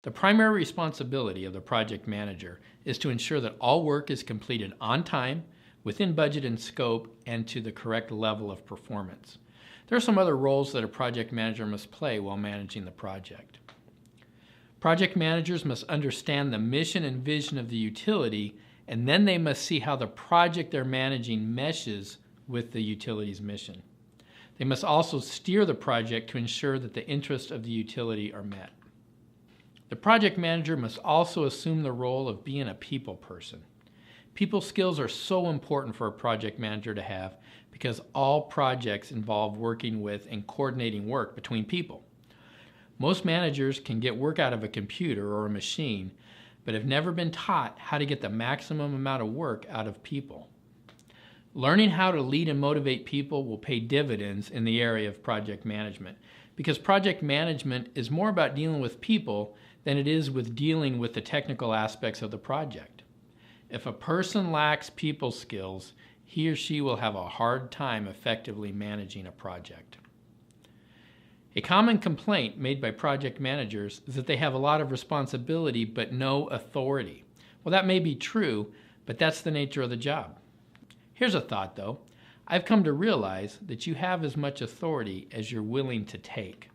The primary responsibility of the project manager is to ensure that all work is completed on time, within budget and scope, and to the correct level of performance. There are some other roles that a project manager must play while managing the project. Project managers must understand the mission and vision of the utility, and then they must see how the project they're managing meshes with the utility's mission. They must also steer the project to ensure that the interests of the utility are met. The project manager must also assume the role of being a people person. People skills are so important for a project manager to have because all projects involve working with and coordinating work between people. Most managers can get work out of a computer or a machine, but have never been taught how to get the maximum amount of work out of people. Learning how to lead and motivate people will pay dividends in the area of project management, because project management is more about dealing with people than it is with dealing with the technical aspects of the project. If a person lacks people skills, he or she will have a hard time effectively managing a project. A common complaint made by project managers is that they have a lot of responsibility but no authority. Well, that may be true, but that's the nature of the job. Here's a thought though. I've come to realize that you have as much authority as you're willing to take.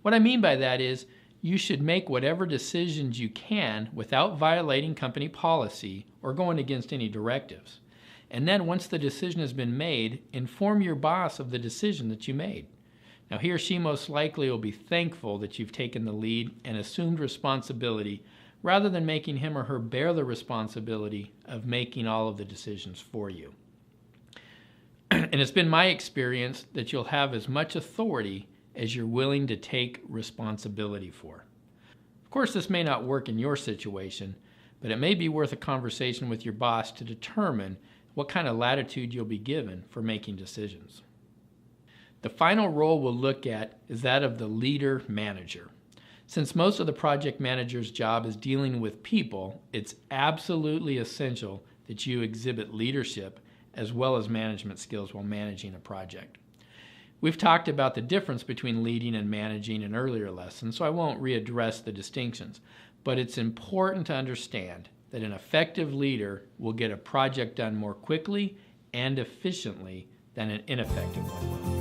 What I mean by that is you should make whatever decisions you can without violating company policy or going against any directives. And then once the decision has been made, inform your boss of the decision that you made. Now he or she most likely will be thankful that you've taken the lead and assumed responsibility rather than making him or her bear the responsibility of making all of the decisions for you. And it's been my experience that you'll have as much authority as you're willing to take responsibility for. Of course, this may not work in your situation, but it may be worth a conversation with your boss to determine what kind of latitude you'll be given for making decisions. The final role we'll look at is that of the leader-manager. Since most of the project manager's job is dealing with people, it's absolutely essential that you exhibit leadership as well as management skills while managing a project. We've talked about the difference between leading and managing in earlier lessons, so I won't readdress the distinctions, but it's important to understand that an effective leader will get a project done more quickly and efficiently than an ineffective one will.